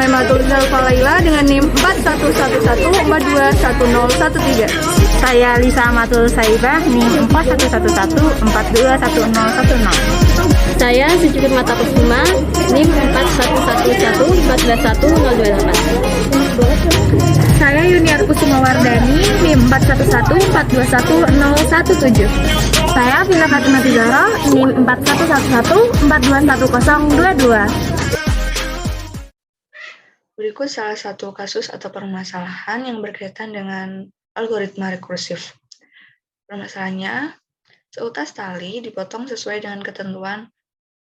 Maimatul Zalfalaila dengan NIM 4111421013. Saya Lisa Amatul Saibah, NIM 4111421010. Saya Sujud Mata Kusuma, NIM 4111141028. Saya Yuniar Kusuma Wardani, NIM 4114211017. Saya Vila Fatimah Zahra, NIM 4111421022. Berikut salah satu kasus atau permasalahan yang berkaitan dengan algoritma rekursif. Permasalahannya, seutas tali dipotong sesuai dengan ketentuan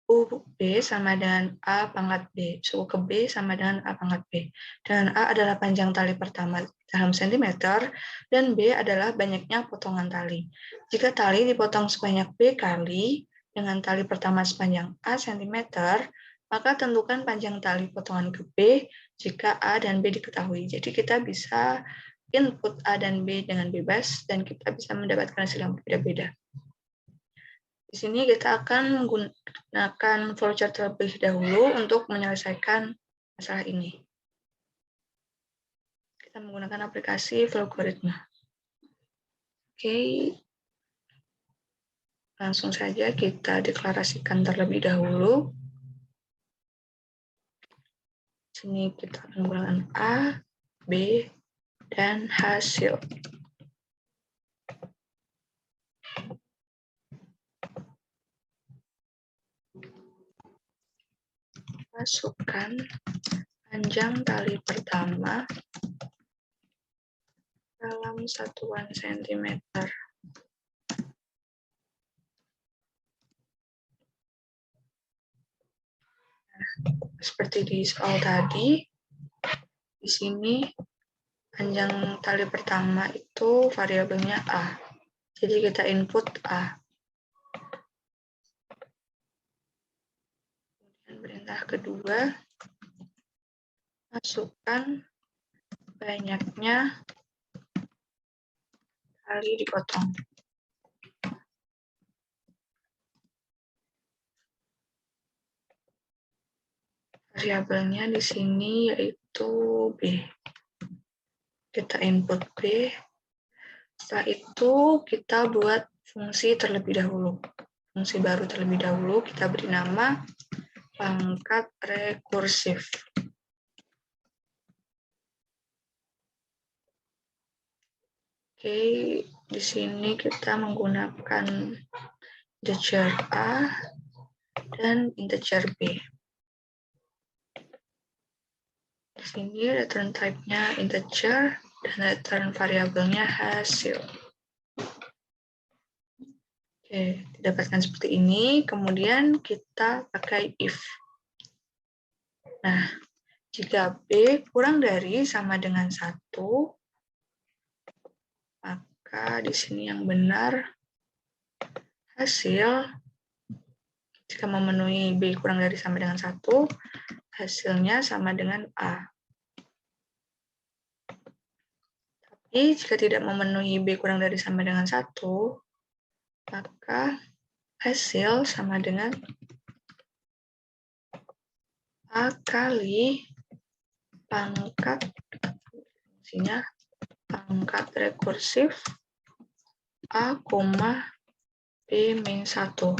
UB sama dengan A pangkat B, suku ke B sama dengan A pangkat B. Dan A adalah panjang tali pertama dalam sentimeter, dan B adalah banyaknya potongan tali. Jika tali dipotong sebanyak B kali dengan tali pertama sepanjang A cm, maka tentukan panjang tali potongan ke B jika A dan B diketahui. Jadi kita bisa input A dan B dengan bebas, dan kita bisa mendapatkan hasil yang berbeda-beda. Di sini kita akan menggunakan flowchart terlebih dahulu untuk menyelesaikan masalah ini. Kita menggunakan aplikasi Flowgoritma. Oke, langsung saja kita deklarasikan terlebih dahulu. Di sini kita akan menggunakan A, B, dan hasil. Masukkan panjang tali pertama dalam satuan sentimeter. Seperti di soal tadi, di sini panjang tali pertama itu variabelnya A. Jadi kita input A. Kemudian perintah kedua, masukkan banyaknya tali dipotong. Variabelnya di sini yaitu B. Kita input B. Setelah itu kita buat fungsi terlebih dahulu. Fungsi baru terlebih dahulu kita beri nama pangkat rekursif. Oke, di sini kita menggunakan integer A dan integer B. Di sini return type-nya integer dan return variabelnya hasil. Oke, didapatkan seperti ini, kemudian kita pakai if. Nah, jika B kurang dari sama dengan 1, maka di sini yang benar hasil, jika memenuhi B kurang dari sama dengan 1, hasilnya sama dengan A. Tapi jika tidak memenuhi B kurang dari sama dengan 1, maka hasil sama dengan A kali pangkat, fungsinya pangkat rekursif A, B min 1.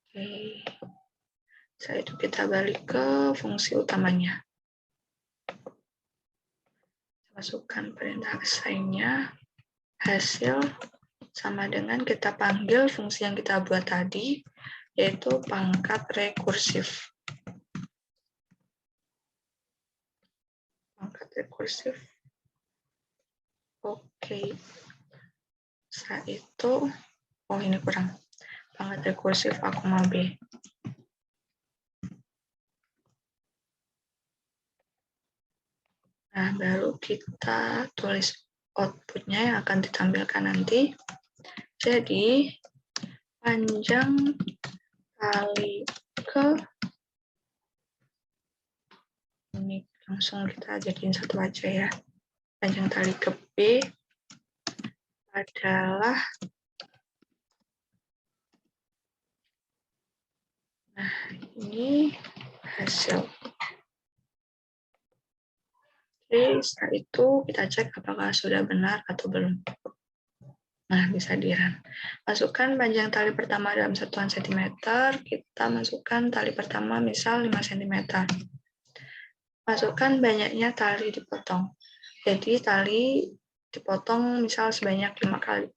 Oke. Setelah itu kita balik ke fungsi utamanya. Masukkan perintah assign-nya, hasil sama dengan kita panggil fungsi yang kita buat tadi, yaitu pangkat rekursif. Pangkat rekursif. Oke. Setelah itu, oh ini kurang. Pangkat rekursif A, B. Nah, baru kita tulis outputnya yang akan ditampilkan nanti. Jadi, panjang tali ke, ini langsung kita jadiin satu aja ya. Panjang tali ke B adalah, nah ini berhasil. Oke, setelah itu kita cek apakah sudah benar atau belum. Nah, bisa dirun. Masukkan panjang tali pertama dalam satuan sentimeter. Kita masukkan tali pertama misal 5 cm. Masukkan banyaknya tali dipotong. Jadi tali dipotong misal sebanyak 5 kali.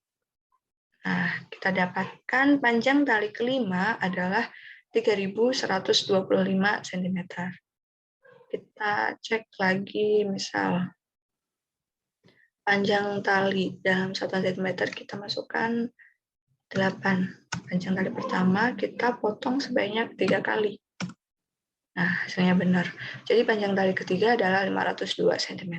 Nah, kita dapatkan panjang tali kelima adalah 3125 cm. Kita cek lagi misal panjang tali dalam 1 cm kita masukkan 8. Panjang tali pertama kita potong sebanyak 3 kali. Nah, hasilnya benar. Jadi panjang tali ketiga adalah 502 cm.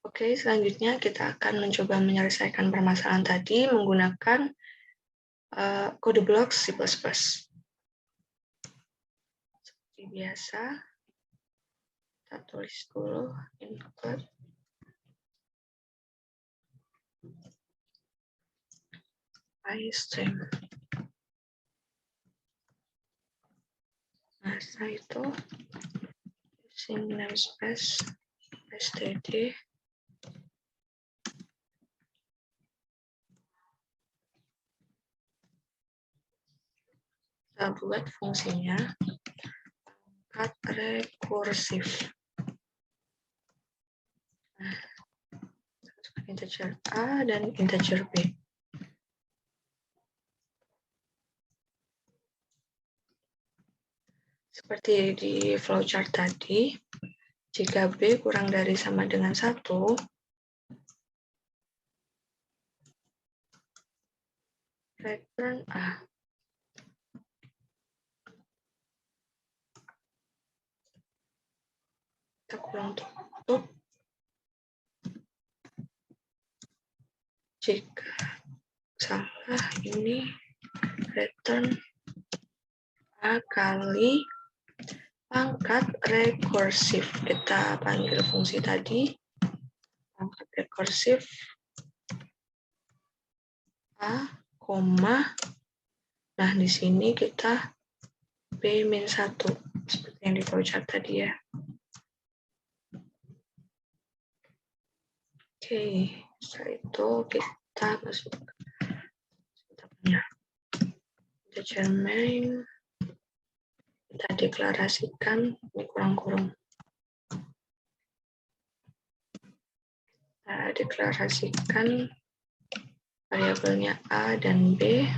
Oke, selanjutnya kita akan mencoba menyelesaikan permasalahan tadi menggunakan kode blok C++. Seperti biasa, kita tulis dulu include string. Nah, setelah itu using namespace std kita buat fungsinya pangkat rekursif. Nah, integer A dan integer B. Seperti di flowchart tadi, jika B kurang dari sama dengan 1, return A. Kita kurang tutup. Jika salah, ini return A kali pangkat rekursif. Kita panggil fungsi tadi pangkat rekursif A, koma. Nah, di sini kita B-1 seperti yang di flowchart tadi ya. Oke, setelah itu kita masuk integer main. Kita deklarasikan ini kurung-kurung. Kita deklarasikan variabelnya A dan B.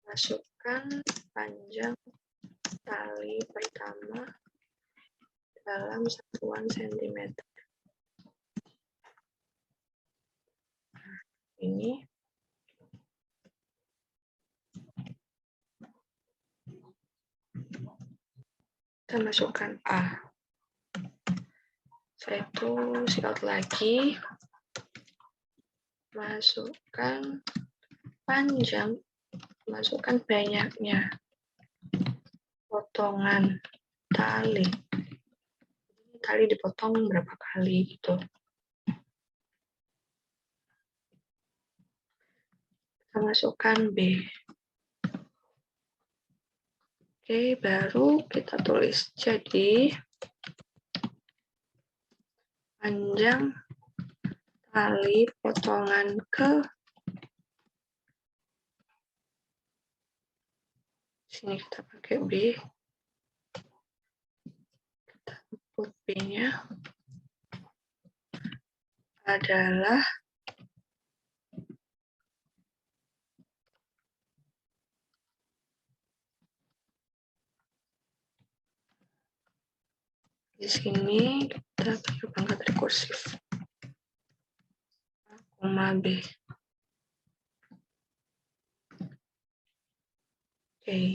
Masukkan panjang tali pertama dalam satuan sentimeter. Ini kita masukkan A. Setelah itu silat lagi, masukkan panjang, masukkan banyaknya potongan tali. Tali dipotong berapa kali gitu. Kita masukkan B. Oke, baru kita tulis. Jadi, panjang tali potongan ke sini kita pakai B. Kita input B-nya adalah di sini kita pakai pangkat rekursif A, B. Oke.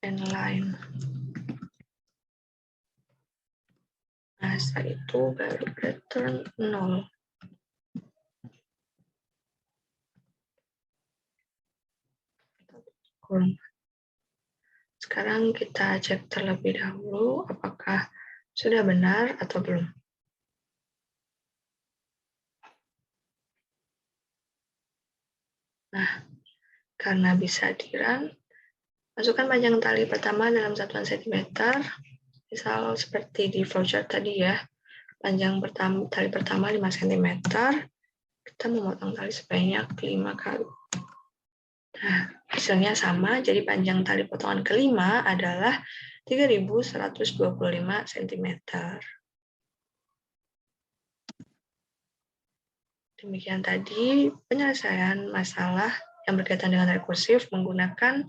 Line. Nah, setelah itu baru return 0. Sekarang kita cek terlebih dahulu apakah sudah benar atau belum. Nah, karena bisa di-run, masukkan panjang tali pertama dalam satuan sentimeter, misal seperti di flowchart tadi ya, panjang tali pertama 5 cm, kita memotong tali sebanyak 5 kali. Nah, hasilnya sama, jadi panjang tali potongan kelima adalah 3125 cm. Demikian tadi penyelesaian masalah yang berkaitan dengan rekursif menggunakan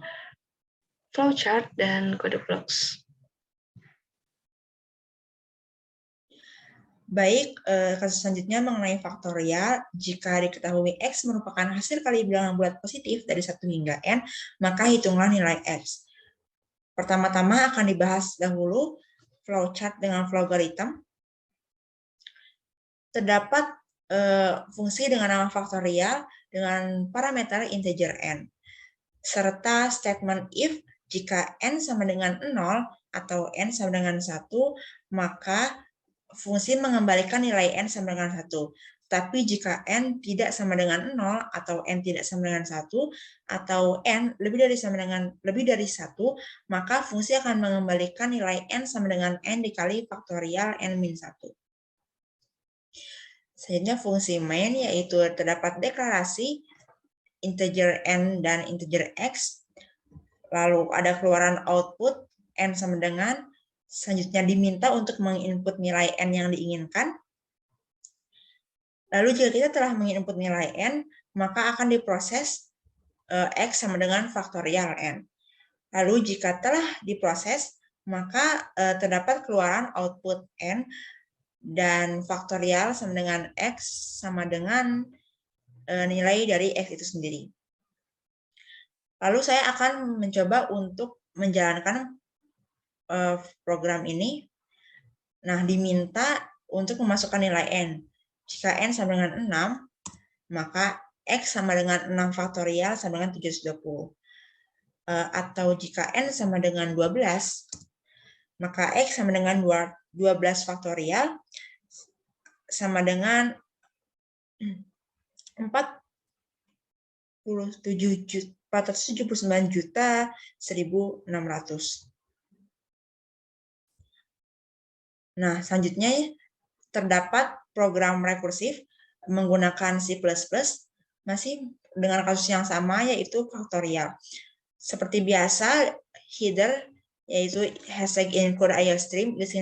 flowchart dan kode blocks. Baik, kasus selanjutnya mengenai faktorial. Jika diketahui X merupakan hasil kali bilangan bulat positif dari 1 hingga N, maka hitunglah nilai X. Pertama-tama akan dibahas dahulu flowchart dengan logaritma. Terdapat fungsi dengan nama faktorial dengan parameter integer N, serta statement if jika N sama dengan 0 atau N sama dengan 1, maka fungsi mengembalikan nilai N sama dengan 1. Tapi jika N tidak sama dengan 0 atau N tidak sama dengan 1 atau N lebih dari 1, maka fungsi akan mengembalikan nilai N sama dengan N dikali faktorial N-1. Selanjutnya fungsi main yaitu terdapat deklarasi integer N dan integer X. Lalu ada keluaran output N sama dengan, selanjutnya diminta untuk menginput nilai N yang diinginkan. Lalu jika kita telah menginput nilai N, maka akan diproses X sama dengan faktorial N. Lalu jika telah diproses, maka terdapat keluaran output N dan faktorial sama dengan X sama dengan nilai dari X itu sendiri. Lalu saya akan mencoba untuk menjalankan program ini. Nah, diminta untuk memasukkan nilai N. Jika N sama dengan 6, maka X sama dengan 6 faktorial sama dengan 720. Atau jika N sama dengan 12, maka X sama dengan 12 faktorial sama dengan 479.100.600. Nah, selanjutnya terdapat program rekursif menggunakan C++, masih dengan kasus yang sama yaitu faktorial. Seperti biasa, header yaitu hashtag include IOStream isi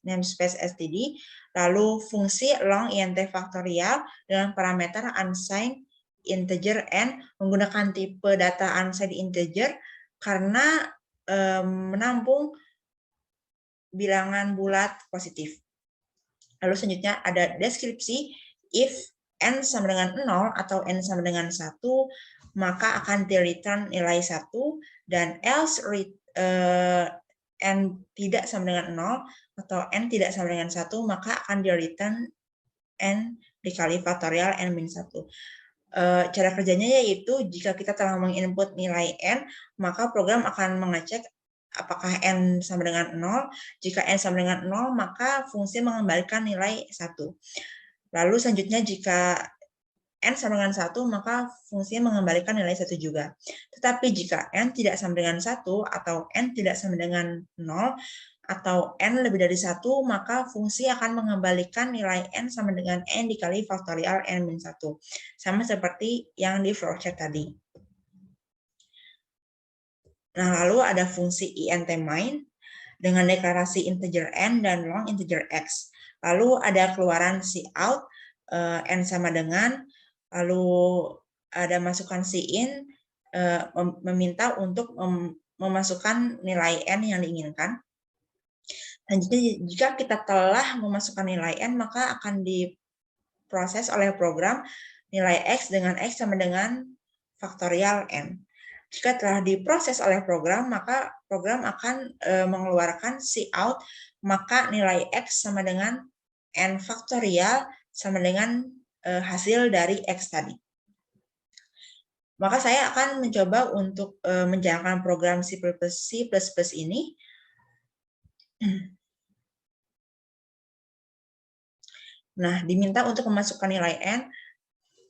namespace std, lalu fungsi long int faktorial dengan parameter unsigned integer n menggunakan tipe data unsigned integer karena menampung bilangan bulat positif. Lalu selanjutnya ada deskripsi if n sama dengan 0 atau n sama dengan 1, maka akan di-return nilai 1, dan else n tidak sama dengan 0 atau n tidak sama dengan 1, maka akan di-return n dikali faktorial n-1. Cara kerjanya yaitu jika kita telah menginput nilai n, maka program akan mengecek apakah n sama dengan 0. Jika n sama dengan 0, maka fungsi mengembalikan nilai 1. Lalu selanjutnya jika n sama dengan 1, maka fungsi mengembalikan nilai 1 juga. Tetapi jika n tidak sama dengan 1 atau n tidak sama dengan 0 atau n lebih dari 1, maka fungsi akan mengembalikan nilai n sama dengan n dikali faktorial n-1. Sama seperti yang di flowchart tadi. Nah, lalu ada fungsi int main dengan deklarasi integer n dan long integer x. Lalu ada keluaran cout n sama dengan, lalu ada masukan cin meminta untuk memasukkan nilai n yang diinginkan. Selanjutnya, jika kita telah memasukkan nilai n, maka akan diproses oleh program nilai x dengan x sama dengan faktorial n. Jika telah diproses oleh program, maka program akan mengeluarkan cout, maka nilai x sama dengan n faktorial sama dengan hasil dari x tadi. Maka saya akan mencoba untuk menjalankan program C++ ini. Nah, diminta untuk memasukkan nilai n.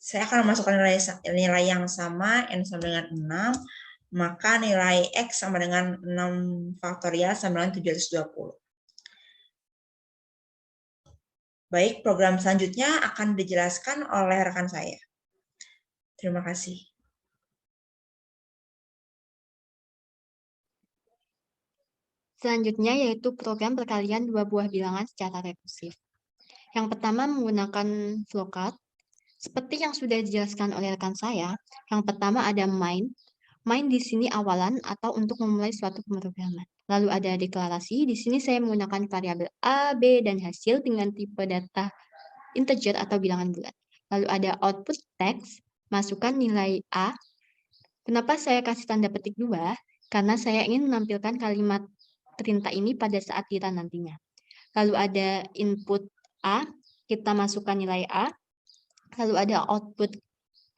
saya akan memasukkan nilai yang sama, N sama dengan 6, maka nilai X sama dengan 6 faktorial sama dengan 720. Baik, program selanjutnya akan dijelaskan oleh rekan saya. Terima kasih. Selanjutnya yaitu program perkalian dua buah bilangan secara rekursif. Yang pertama menggunakan flowchart. Seperti yang sudah dijelaskan oleh rekan saya, yang pertama ada main. Main di sini awalan atau untuk memulai suatu pemrograman. Lalu ada deklarasi, di sini saya menggunakan variabel A, B, dan hasil dengan tipe data integer atau bilangan bulat. Lalu ada output text, masukkan nilai A. Kenapa saya kasih tanda petik 2? Karena saya ingin menampilkan kalimat perintah ini pada saat di-run nantinya. Lalu ada input A, kita masukkan nilai A. Lalu ada output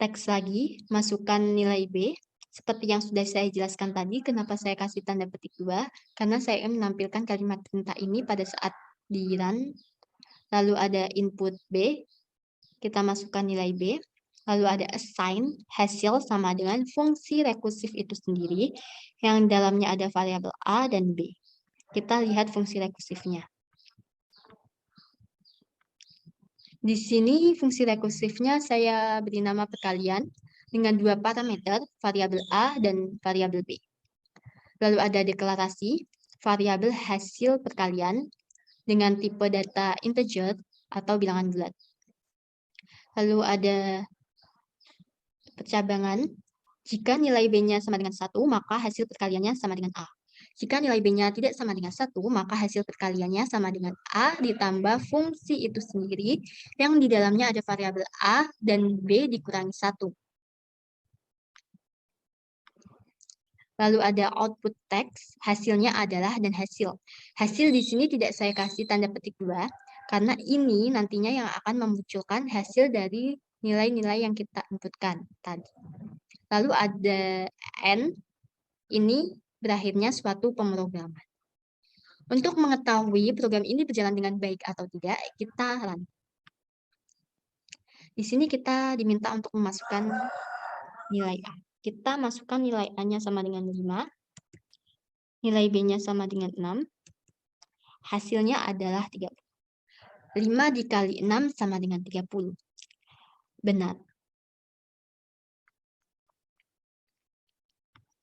text lagi, masukkan nilai B. Seperti yang sudah saya jelaskan tadi, kenapa saya kasih tanda petik 2? Karena saya ingin menampilkan kalimat perintah ini pada saat di-run. Lalu ada input B, kita masukkan nilai B. Lalu ada assign, hasil sama dengan fungsi rekursif itu sendiri, yang dalamnya ada variabel A dan B. Kita lihat fungsi rekursifnya. Di sini fungsi rekursifnya saya beri nama perkalian dengan dua parameter, variabel A dan variabel B. Lalu ada deklarasi, variabel hasil perkalian dengan tipe data integer atau bilangan bulat. Lalu ada percabangan, jika nilai B-nya sama dengan 1, maka hasil perkaliannya sama dengan A. Jika nilai B-nya tidak sama dengan 1, maka hasil perkaliannya sama dengan A ditambah fungsi itu sendiri, yang di dalamnya ada variabel A dan B dikurangi 1. Lalu ada output text, hasilnya adalah dan hasil. Hasil di sini tidak saya kasih tanda petik 2, karena ini nantinya yang akan memunculkan hasil dari nilai-nilai yang kita inputkan tadi. Lalu ada N, ini berakhirnya suatu pemrograman. Untuk mengetahui program ini berjalan dengan baik atau tidak, kita run. Di sini kita diminta untuk memasukkan nilai A. Kita masukkan nilai A-nya sama dengan 5, nilai B-nya sama dengan 6, hasilnya adalah 30. 5 dikali 6 sama dengan 30. Benar.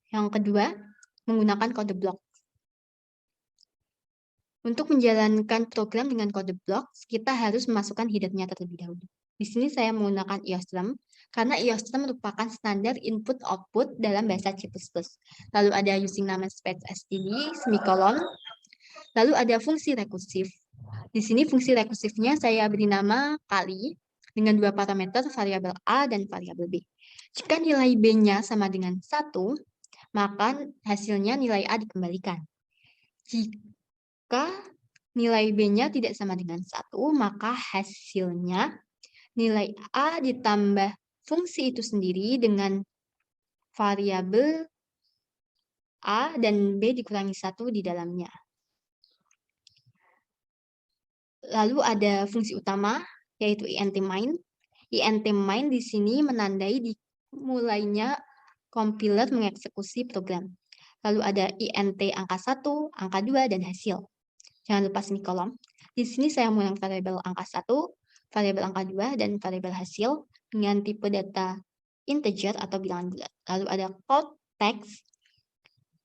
Yang kedua, menggunakan kode blok. Untuk menjalankan program dengan kode blok, kita harus memasukkan header-nya terlebih dahulu. Di sini saya menggunakan IOSTRUM, karena IOSTRUM merupakan standar input-output dalam bahasa C++. Lalu ada using namespace std, semikolon. Lalu ada fungsi rekursif. Di sini fungsi rekursifnya saya beri nama kali, dengan dua parameter, variabel A dan variabel B. Jika nilai B-nya sama dengan 1, maka hasilnya nilai A dikembalikan. Jika nilai B-nya tidak sama dengan 1, maka hasilnya nilai A ditambah fungsi itu sendiri dengan variabel A dan B dikurangi 1 di dalamnya. Lalu ada fungsi utama, yaitu intMain. intMain di sini menandai dimulainya compiler mengeksekusi program. Lalu ada int angka 1, angka 2, dan hasil. Jangan lupa semikolon. Di sini saya menggunakan variabel angka 1, variabel angka 2, dan variabel hasil dengan tipe data integer atau bilangan bulat. Lalu ada code text,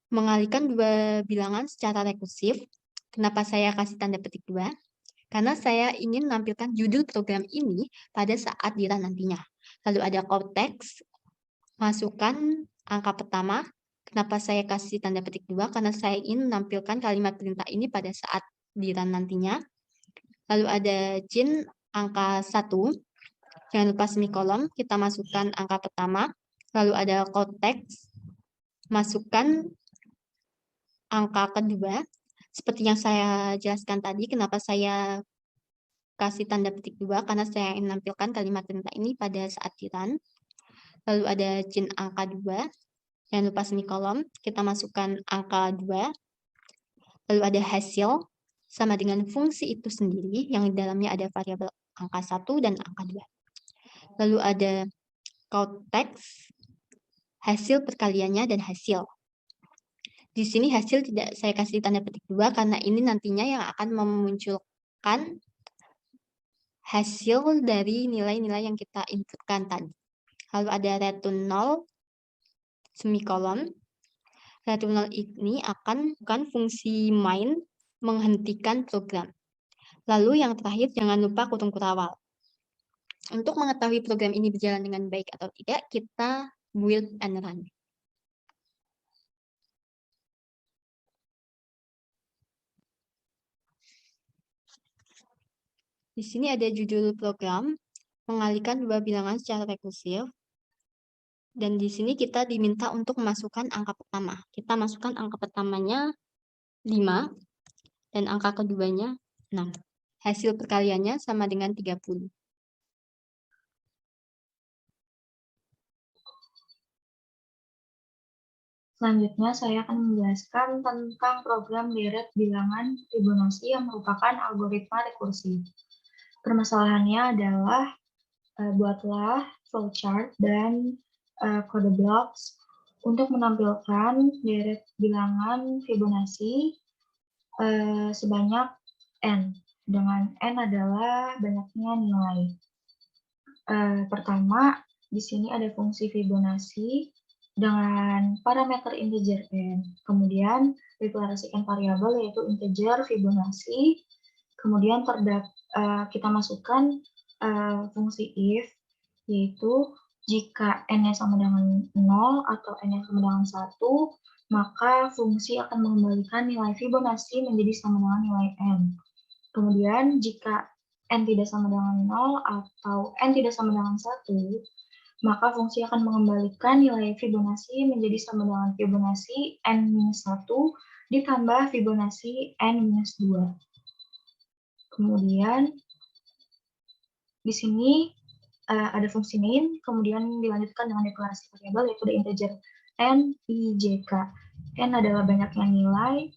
mengalihkan dua bilangan secara rekursif. Kenapa saya kasih tanda petik 2? Karena saya ingin menampilkan judul program ini pada saat di-run nantinya. Lalu ada code text, masukkan angka pertama. Kenapa saya kasih tanda petik 2? Karena saya ingin menampilkan kalimat perintah ini pada saat di-run nantinya. Lalu ada jin angka 1. Jangan lupa semikolon, kita masukkan angka pertama. Lalu ada code text, masukkan angka kedua. Seperti yang saya jelaskan tadi, kenapa saya kasih tanda petik 2, karena saya ingin menampilkan kalimat perintah ini pada saat di-run. Lalu ada jin angka 2. Jangan lupa semikolon, kita masukkan angka 2. Lalu ada hasil, sama dengan fungsi itu sendiri, yang di dalamnya ada variabel angka 1 dan angka 2. Lalu ada count text, hasil perkaliannya, dan hasil. Di sini hasil tidak saya kasih tanda petik 2 karena ini nantinya yang akan memunculkan hasil dari nilai-nilai yang kita inputkan tadi. Lalu ada return 0, semikolon. Return 0 ini akan bukan fungsi main menghentikan program. Lalu yang terakhir jangan lupa kurung kurawal. Untuk mengetahui program ini berjalan dengan baik atau tidak, kita build and run. Di sini ada judul program, mengalihkan dua bilangan secara rekursif. Dan di sini kita diminta untuk memasukkan angka pertama. Kita masukkan angka pertamanya 5 dan angka keduanya 6. Hasil perkaliannya sama dengan 30. Selanjutnya, saya akan menjelaskan tentang program deret bilangan Fibonacci yang merupakan algoritma rekursif. Permasalahannya adalah buatlah flowchart dan kode blocks untuk menampilkan deret bilangan Fibonacci sebanyak n, dengan n adalah banyaknya nilai. Pertama, di sini ada fungsi Fibonacci dengan parameter integer n. Kemudian deklarasikan variabel yaitu integer Fibonacci. Kemudian kita masukkan fungsi if, yaitu jika n-nya sama dengan 0 atau n-nya sama dengan 1, maka fungsi akan mengembalikan nilai Fibonacci menjadi sama dengan nilai n. Kemudian jika n tidak sama dengan 0 atau n tidak sama dengan 1, maka fungsi akan mengembalikan nilai Fibonacci menjadi sama dengan Fibonacci n-1 ditambah Fibonacci n-2. Kemudian di sini ada fungsi main, kemudian dilanjutkan dengan deklarasi variabel yaitu the integer n, i, j, k. N adalah banyaknya nilai,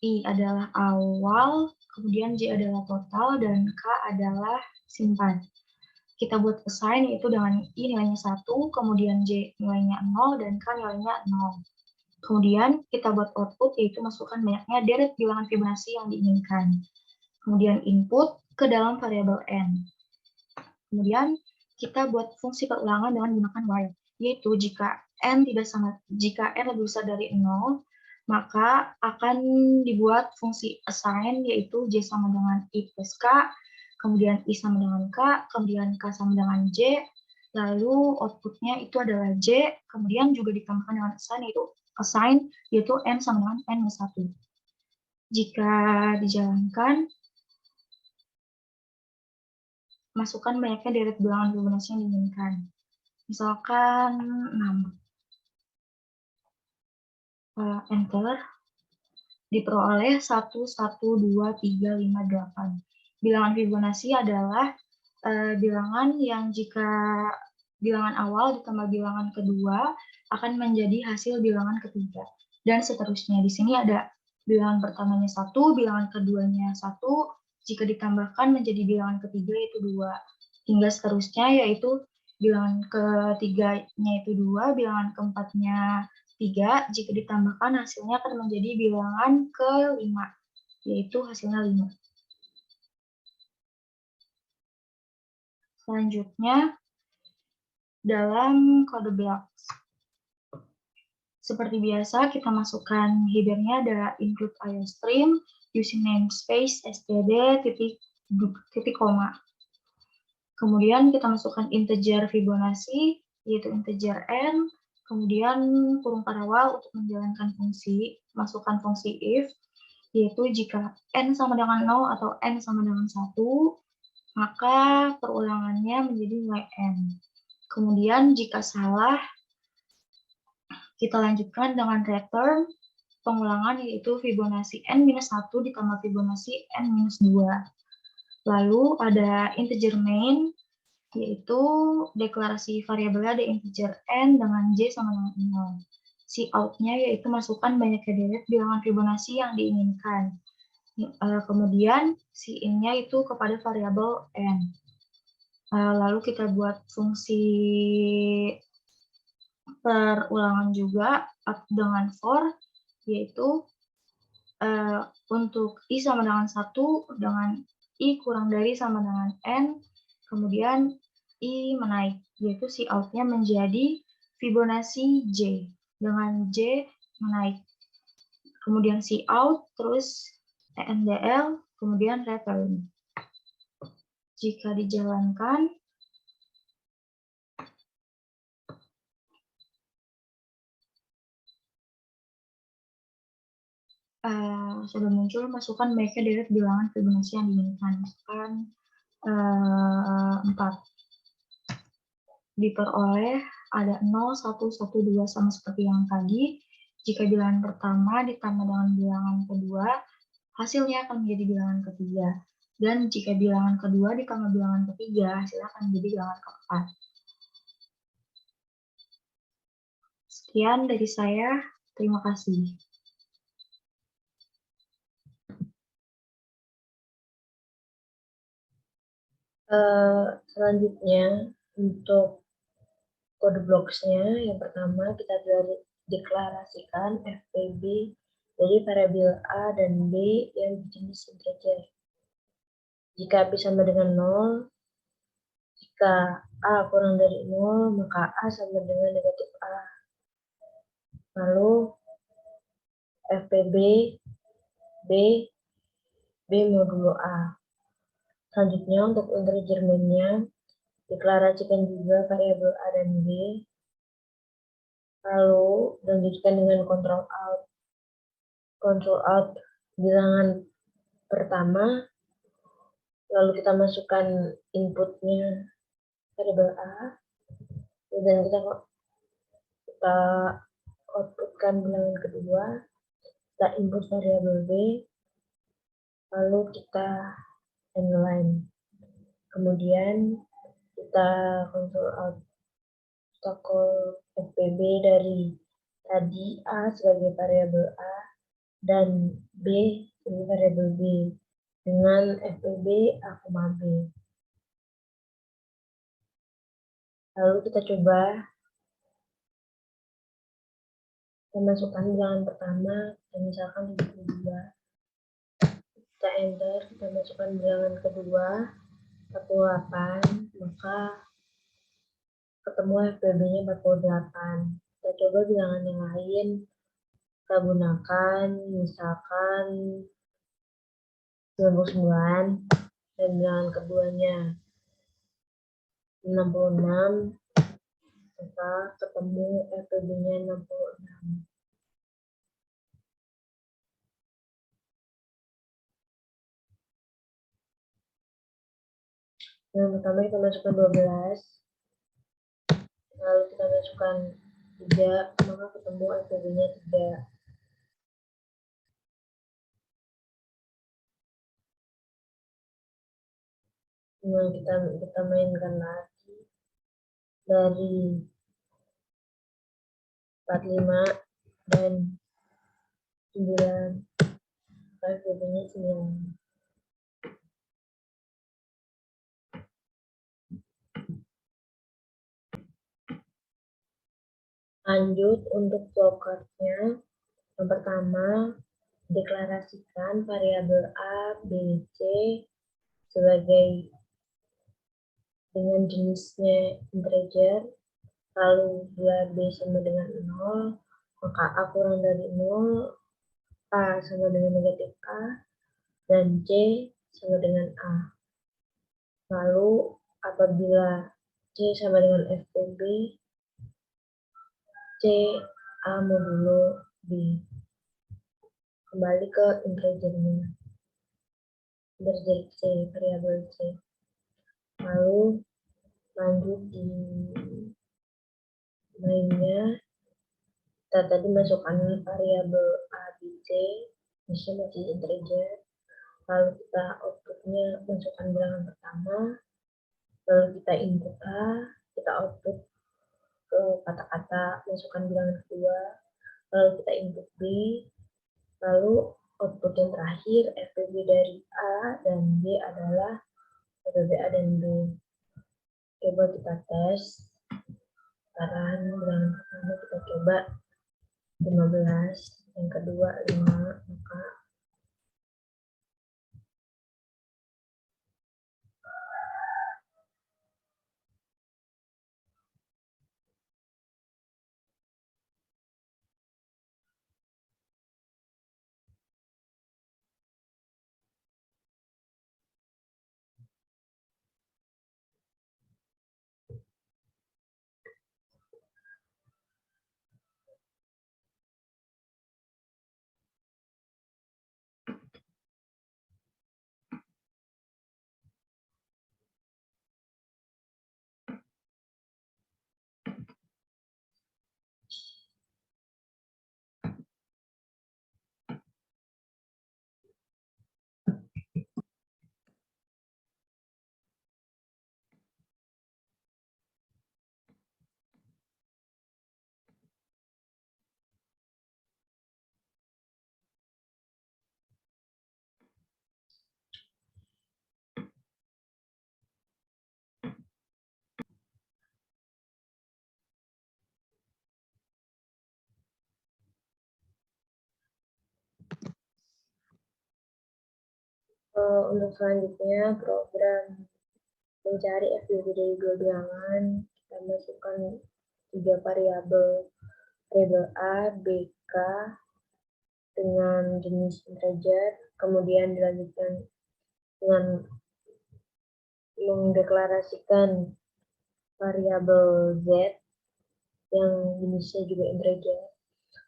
i adalah awal, kemudian j adalah total, dan k adalah simpan. Kita buat assign yaitu dengan i nilainya 1, kemudian j nilainya 0, dan k nilainya 0. Kemudian kita buat output yaitu masukkan banyaknya deret bilangan Fibonacci yang diinginkan. Kemudian input ke dalam variabel n. Kemudian kita buat fungsi perulangan dengan menggunakan while, yaitu jika n lebih besar dari 0, maka akan dibuat fungsi assign yaitu j sama dengan i plus k, kemudian i sama dengan k, kemudian k sama dengan j, lalu outputnya itu adalah j, kemudian juga ditambahkan dengan assign yaitu n sama dengan n-1. Jika dijalankan, masukkan banyaknya deret bilangan Fibonacci yang diinginkan. Misalkan 6. Enter. Diperoleh 1, 1, 2, 3, 5, 8. Bilangan Fibonacci adalah bilangan yang jika bilangan awal ditambah bilangan kedua akan menjadi hasil bilangan ketiga. Dan seterusnya. Di sini ada bilangan pertamanya 1, bilangan keduanya 1, jika ditambahkan menjadi bilangan ketiga yaitu 2. Hingga seterusnya yaitu bilangan ketiganya itu 2, bilangan keempatnya 3, jika ditambahkan hasilnya akan menjadi bilangan ke-5, yaitu hasilnya 5. Selanjutnya, dalam kode blocks. Seperti biasa, kita masukkan header-nya ada include iostream, using namespace, std, titik koma. Kemudian kita masukkan integer Fibonacci, yaitu integer n, kemudian kurung parawal untuk menjalankan fungsi, masukkan fungsi if, yaitu jika n sama dengan 0 atau n sama dengan 1, maka perulangannya menjadi nilai n. Kemudian jika salah, kita lanjutkan dengan return pengulangan yaitu Fibonacci n-1 ditambah Fibonacci n-2. Lalu ada integer main, yaitu deklarasi variabelnya ada integer n dengan j sama dengan 0. Cout-nya yaitu masukkan banyaknya deret bilangan Fibonacci yang diinginkan. Kemudian in-nya itu kepada variabel n. Lalu kita buat fungsi perulangan juga dengan for, yaitu untuk I sama dengan 1 dengan I kurang dari sama dengan N, kemudian I menaik, yaitu si out-nya menjadi Fibonacci J, dengan J menaik. Kemudian si out, terus ENDL, kemudian return. Jika dijalankan, sudah muncul masukan baiknya deret bilangan Fibonacci yang diinginkan. Misalkan 4 diperoleh ada 0, 1, 1, 2 sama seperti yang tadi. Jika bilangan pertama ditambah dengan bilangan kedua, hasilnya akan menjadi bilangan ketiga. Dan jika bilangan kedua ditambah bilangan ketiga, hasilnya akan menjadi bilangan keempat. Sekian dari saya. Terima kasih. Selanjutnya untuk kode blocks-nya, yang pertama kita deklarasikan FPB dari variabel A dan B yang berjenis integer. Jika B sama dengan 0, jika A kurang dari 0, maka A sama dengan negatif A. Lalu FPB B modulo A. Selanjutnya untuk integer main-nya, deklarasikan juga variabel A dan B. Lalu lanjutkan dengan control out. Control out bilangan pertama, lalu kita masukkan inputnya variabel A, dan kita outputkan bilangan kedua, kita input variabel B, lalu kita inline. Kemudian kita control out, kita call FPB dari tadi A sebagai variabel A dan B sebagai variabel B dengan FPB A, B. Lalu kita coba, kita masukkan bilangan pertama, dan misalkan 72. Kita enter, kita masukkan bilangan kedua 48, maka ketemu FPB-nya 48. Kita coba bilangan yang lain, kita gunakan misalkan 99 dan bilangan keduanya 66, maka ketemu FPB-nya 66. Yang pertama kita masukkan 12, lalu kita masukkan 3, maka ketemu FPB-nya 3. Nah, kita mainkan lagi dari 45 dan 9, FPB-nya 9. Lanjut untuk flowchart-nya, yang pertama deklarasikan variabel A, B, C sebagai dengan jenisnya integer, lalu bila B sama dengan 0, maka A kurang dari 0, A sama dengan negatif A, dan C sama dengan A. Lalu apabila C sama dengan FPB, C A modulo B. Kembali ke integernya, integer C, variabel C. Lalu lanjut di mainnya, kita tadi masukkan variabel A, B, C, misalnya masih integer. Lalu kita outputnya masukkan bilangan pertama, lalu kita input A, kita output ke kata-kata masukkan bilangan kedua, lalu kita input B, lalu output yang terakhir FPB dari A dan B adalah FPB A dan B. coba kita tes. Sekarang bilangan pertama kita coba 15, yang kedua 5, maka untuk selanjutnya program mencari FBB dari dua bilangan, kita masukkan 3 variabel A, B, K dengan jenis integer, kemudian dilanjutkan dengan mendeklarasikan variabel Z yang jenisnya juga integer.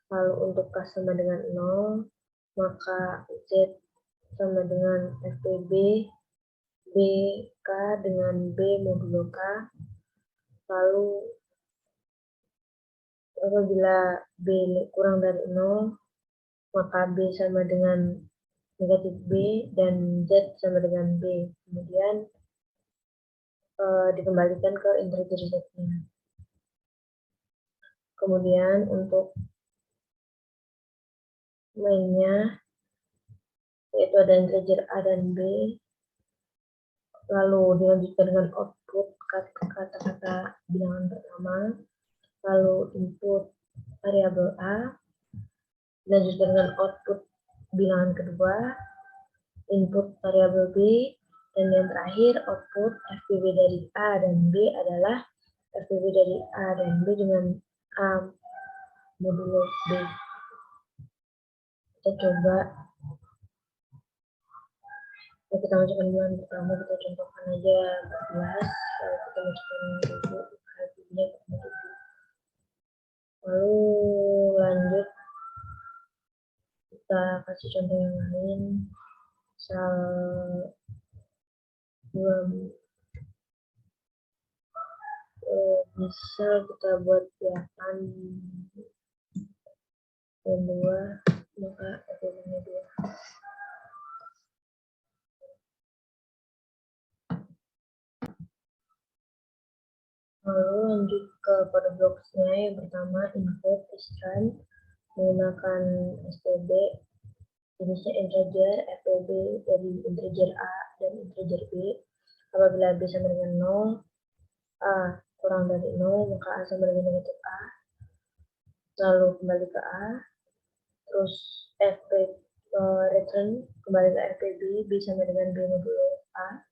Lalu untuk K sama dengan 0, maka Z sama dengan FBB, B, K dengan B modulo K. Lalu apabila B kurang dari 0, maka B sama dengan negatif B dan Z sama dengan B. Kemudian dikembalikan ke integer Z-nya. Kemudian untuk mainnya, yaitu ada integer A dan B, lalu dilanjutkan dengan output kata-kata bilangan pertama, lalu input variabel A, dilanjutkan dengan output bilangan kedua, input variabel B, dan yang terakhir output FBB dari A dan B adalah FBB dari A dan B dengan A modulo B. Kita coba, kita masukkan bilangan pertama, kita contohkan aja 14, lalu kita masukkan 7, hasilnya 7. Lalu lanjut, kita kasih contoh yang lain, misal 2, misal kita buat 8 dan 2, maka FBB-nya 2. Lalu lanjut ke kode blocksnya. Yang pertama input string menggunakan stb jenisnya integer, FBB dari integer A dan integer B. Apabila B sama dengan 0, A kurang dari 0, maka A sama dengan negatif A. Lalu kembali ke A, terus return kembali ke FBB, B sama dengan B modulo A.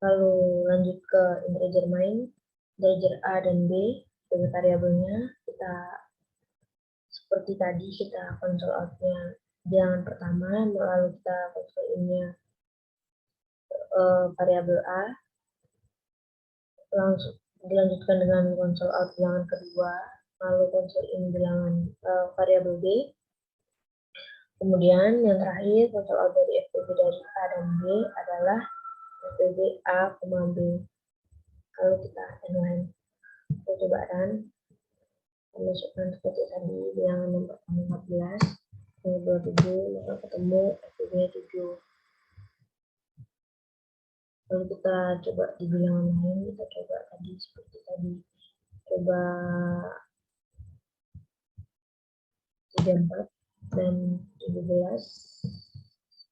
Lalu lanjut ke integer main, integer A dan B sebagai variabelnya. Kita seperti tadi, kita console out-nya bilangan pertama, lalu kita console in-nya variabel A, langsung dilanjutkan dengan console out bilangan kedua, lalu console in bilangan variabel B. Kemudian yang terakhir console out dari FBB dari A dan B adalah FBB A, B. Kalau kita inline, kita coba run, masukkan seperti tadi bilangan yang pertama 14, yang kedua 7, maka ketemu FBB-nya 7. Lalu kita coba di bilangan lain, kita coba tadi seperti tadi, coba 34 dan 17,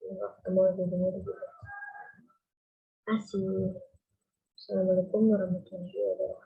maka ketemu FBB-nya 17. Asik. Assalamualaikum warahmatullahi wabarakatuh.